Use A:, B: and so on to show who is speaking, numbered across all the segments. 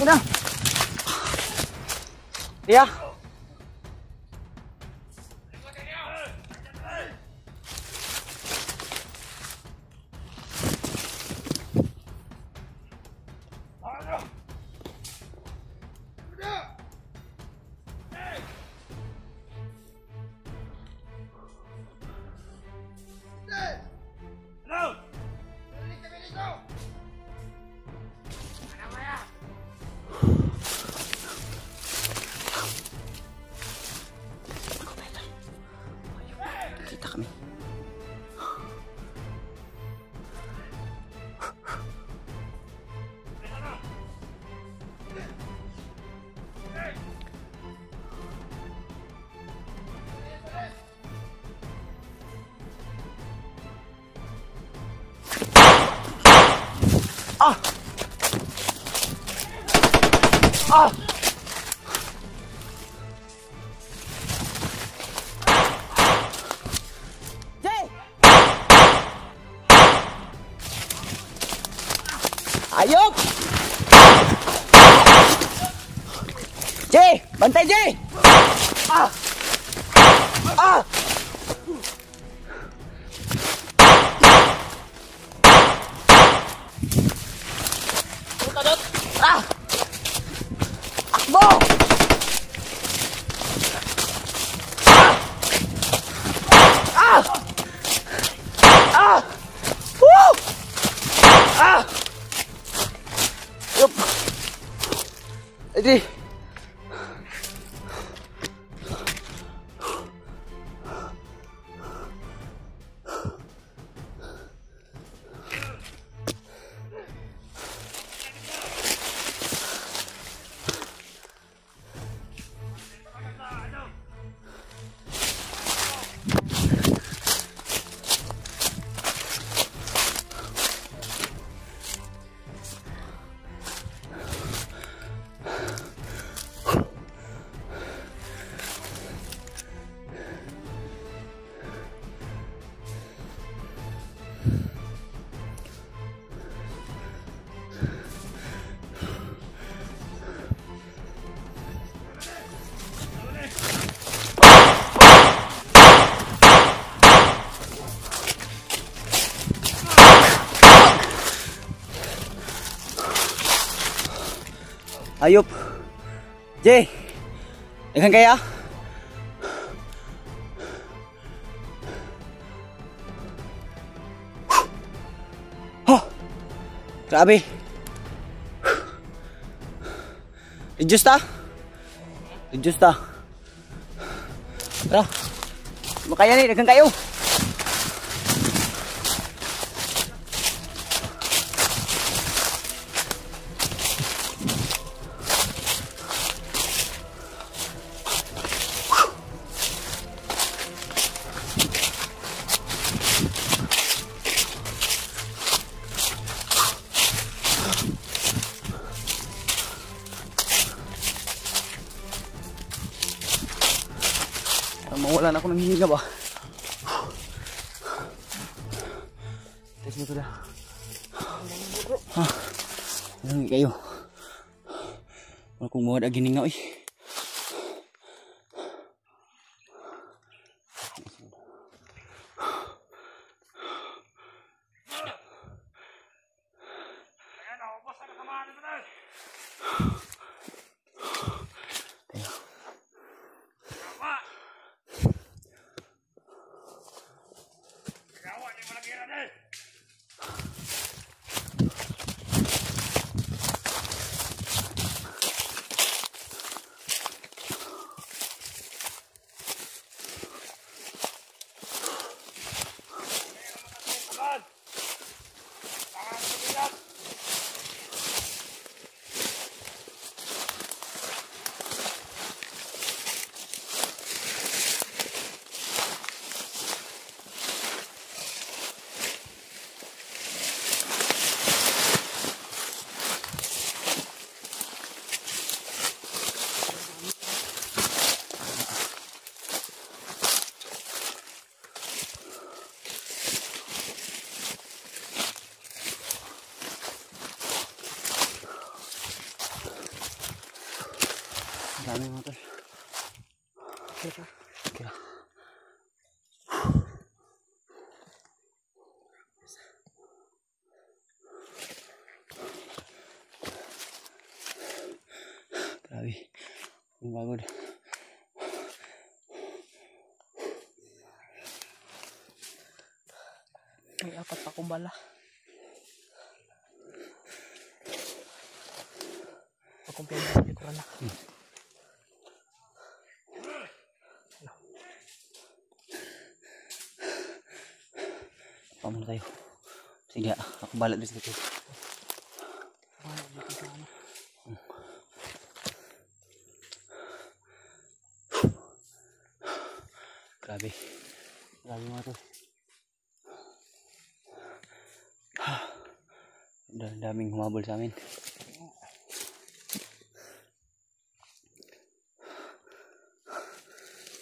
A: Ako na. Iya. Kita kami. Ah! Ah! Ayop! Jay! Bantay, Jay! Ah! Ah! Ah! Akbo! Ah! Ah! Woo! Ah! Yup. Ini. Ayup. Jay. Dengan kaya. Oh. Grabe. Reduce ta. Reduce ta. Tara. Makaya ni dengan kayo. Mawalan ako ng hihinga ba? Test mo ito na. Nangi kayo. Wala kong muwad ang giningaw eh. Dami mga tol. Okay. Grabe. Ang bagod.
B: May 4 pa akong bala. Pagkumpleto sa likuran na.
A: Pamuna tayo. Sige, ako balat din dito.
B: Bahala dito sa ano.
A: Grabe. Grabe mga tol. Daming humabol sa amin.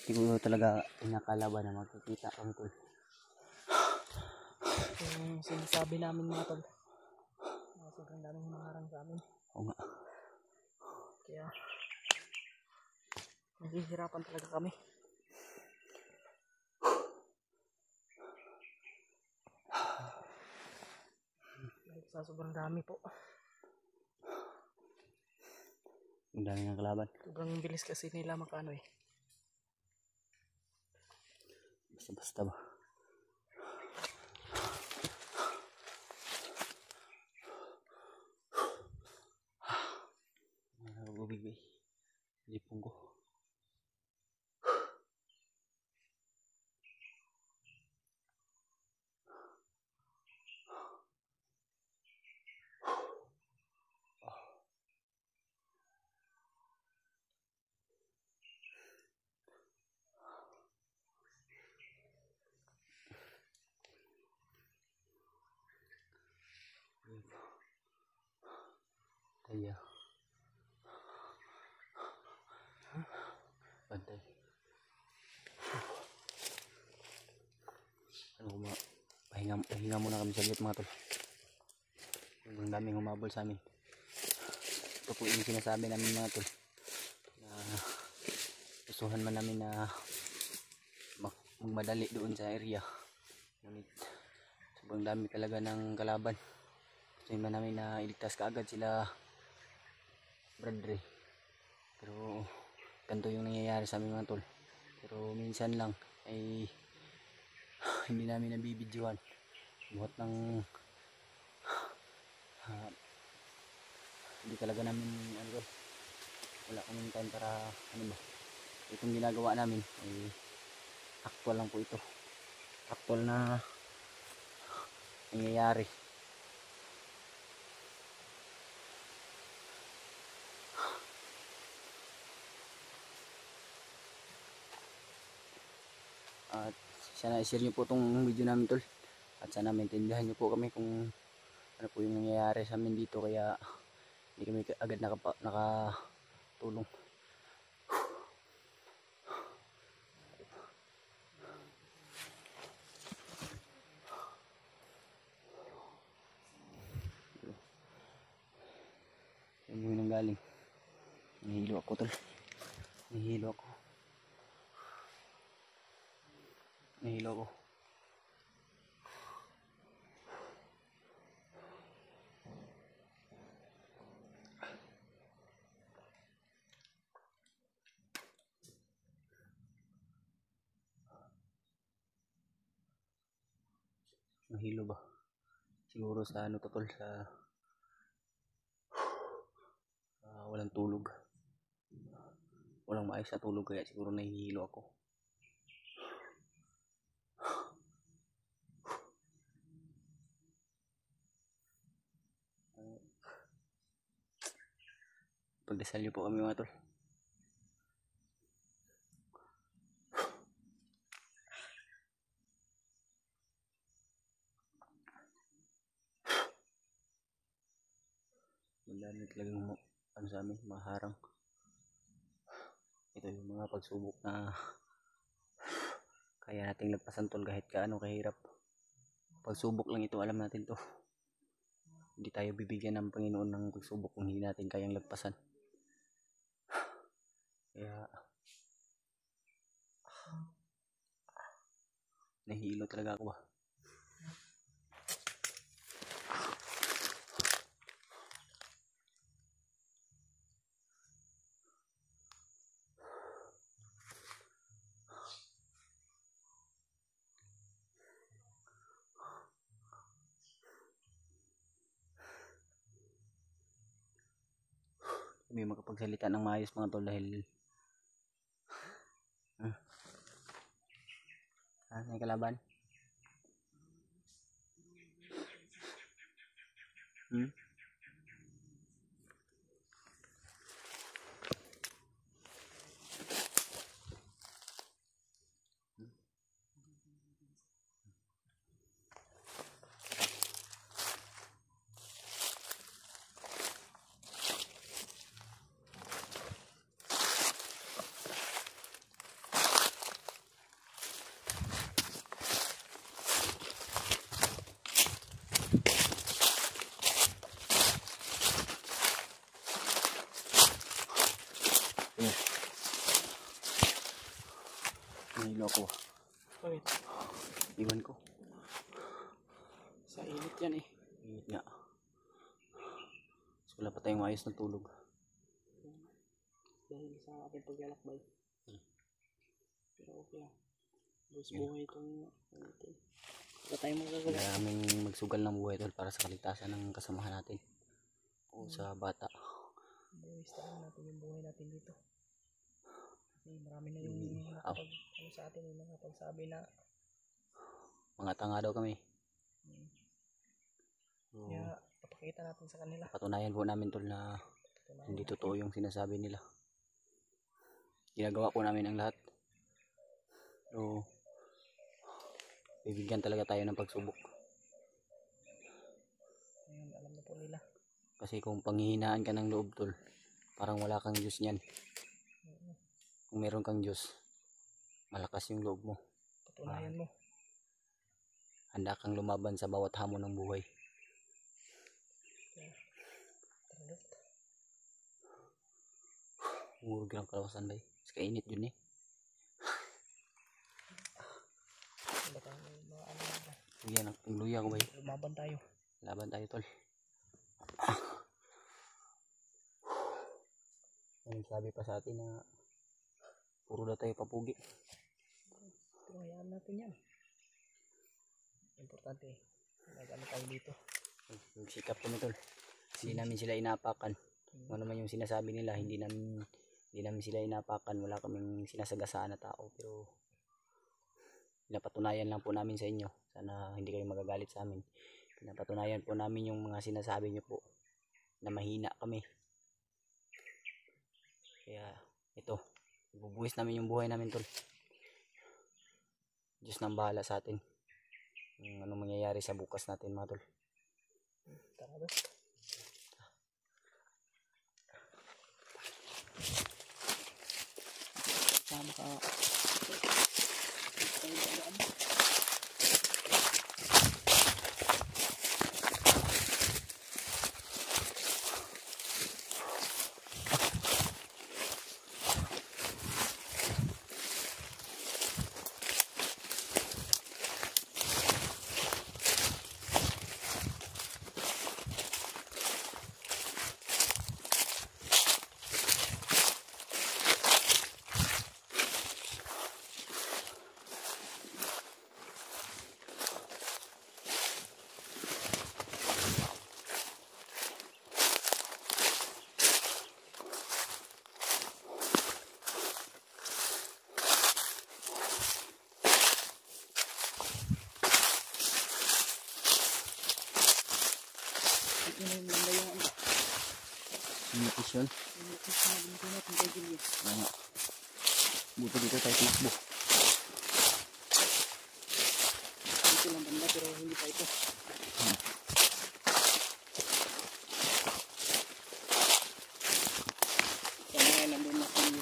A: Hindi ko talaga inakalaban na magkikita kami tol.
B: Yung sinasabi namin mga tol. Sobrang daming humaharang sa amin.
A: Oo nga.
B: Kaya naghihirapan talaga kami. Dahil sa sobrang dami po.
A: Ang dami ng kalaban.
B: Sobrang bilis kasi nila makano eh.
A: Basta-basta ba. Nagubig eh. Lipong ko. Kaya bantay. Ano pahinga muna kami saglit mga tol. Ang daming humabol sa amin. Ito po yung sinasabi namin mga tol, na gustuhan man namin na magmadali doon sa area. Ngunit sobrang dami talaga ng kalaban. Gusto man namin na iligtas kaagad sila Bradre. Pero ganito yung nangyayari sa amin mga tol. Pero minsan lang ay hindi namin nabibidyoan. Buhat ng hindi talaga namin ano, wala kaming time para ano ba. Itong ginagawa namin ay actual lang po ito. Actual na nangyayari. At sana i-share nyo po itong video namin tol. At sana maintindihan nyo po kami kung ano po yung nangyayari sa amin dito. Kaya hindi kami agad nakatulong. Yan yung nanggaling. Nahihilo ako tol. Nahihilo ako. Nahihilo ako. Nahilo ba? Siguro sa ano to tol, sa walang tulog. Walang maayos na tulog kaya siguro nahihilo ako. Pagdasal niyo po kami mga tol. Magdami talagang ano sa amin, maharang. Ito yung mga pagsubok na kaya nating lagpasan tol kahit kaano kahirap. Pagsubok lang ito, alam natin to. Hindi tayo bibigyan ng Panginoon ng pagsubok kung hindi natin kayang lagpasan. Kaya nahihilo talaga ako ba. May makapagsalita ng maayos mga tol dahil may kalaban. Nahilo ako.
B: Bakit?
A: Iwan ko.
B: Sa init yan eh.
A: Init nga. So, wala pa tayong maayos na tulog.
B: Dahil sa ating paglalakbay. Pero okay lang. Bukas buhay itong natin. Wala tayong magagawa.
A: Kaya aming magsugal ng buhay tol para sa kaligtasan ng kasamahan natin. O sa bata.
B: Buwis lang natin yung buhay natin dito. Kasi marami na yung nakapag sa atin yung nakapagsabi na
A: mga tanga daw kami. So,
B: kaya papakita natin sa kanila.
A: patunayan po namin tol na hindi totoo yung sinasabi nila. Ginagawa po namin ang lahat. So, bibigyan talaga tayo ng pagsubok.
B: Ayun, alam na po nila.
A: Kasi kung panghihinaan ka ng loob tol, parang wala kang Diyos niyan. Kung meron kang Diyos, malakas yung loob mo.
B: Patunayan mo.
A: Handa kang lumaban sa bawat hamon ng buhay.
B: Taralot.
A: Umurog lang kalawasan bay. Mas kainit yun eh.
B: Wala tayong mga ano na.
A: Luya, luya ko bay.
B: Lumaban tayo.
A: Laban tayo tol. Anong sabi pa sa atin na puro na tayo papugi.
B: Pero hayaan natin yan. Importante eh. Nag-ano tayo dito.
A: Magsikap kami tol. Hindi namin sila inapakan. Ano naman yung sinasabi nila, hindi namin sila inapakan. Wala kaming sinasagasaan na tao. Pero pinapatunayan lang po namin sa inyo. Sana hindi kayo magagalit sa amin. Pinapatunayan po namin yung mga sinasabi nyo po na mahina kami. Kaya ito, ibubuhis namin yung buhay namin tol. Diyos nang bahala sa atin. Yung anong mangyayari sa bukas natin mga tol.
B: Tara ba? Sama ka. Tayo dadaan. Yun yung landa yung ano.
A: Nipis yun.
B: Yung ipis na binito natin kay Julius.
A: Buto dito tayo tumakbo.
B: Dito lang banda pero hindi pa ito. Kaya ngayon nandun na kami.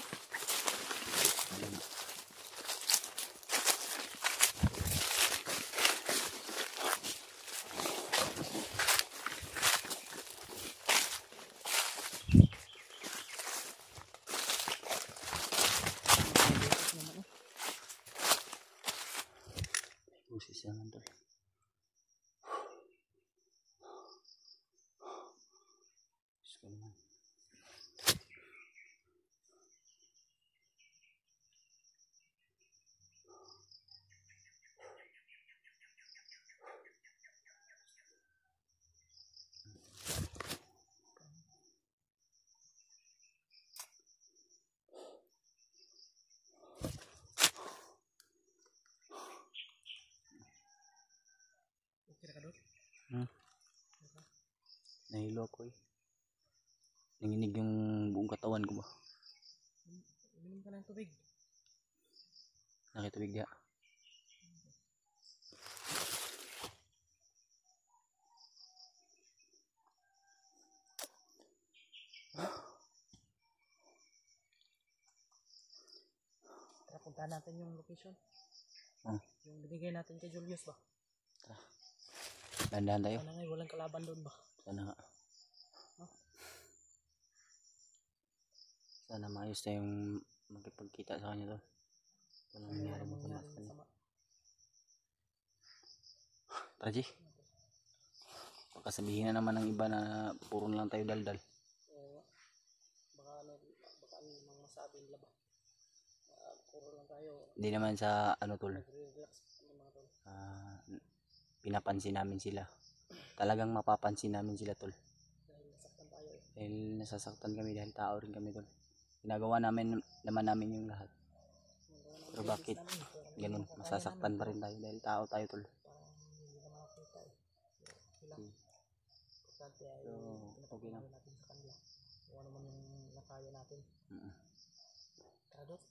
A: ako eh. Nanginig yung buong katawan ko ba.
B: Uminom ka ng tubig.
A: Nakitubig ya.
B: Tara, puntahan natin yung location.
A: Oh.
B: Yung binigay natin kay Julius ba?
A: Dandahan tayo.
B: Sana nga walang kalaban doon ba?
A: Sana nga.
B: Oh.
A: Sana maayos tayong magkipagkita sa kanya to. Walang nangyari mo sa kanya. Tara, G. Baka sabihin na naman ng iba na puro na lang tayo daldal.
B: Baka ano namang masabi nila ba? Puro lang tayo.
A: Hindi naman sa ano tol.
B: Nagre-relax yung mga tol.
A: Pinapansin namin sila. Talagang mapapansin namin sila tol.
B: Dahil nasaktan tayo eh.
A: Dahil nasasaktan kami dahil tao rin kami tol. Ginagawa namin namin yung lahat. Pero bakit ganun? Masasaktan pa rin tayo dahil tao tayo tol.
B: Parang hindi na makakita eh. Importante ay
A: okay lang.
B: natin sa kanila. Kung ano man yung nakaya natin. Tara, Dot.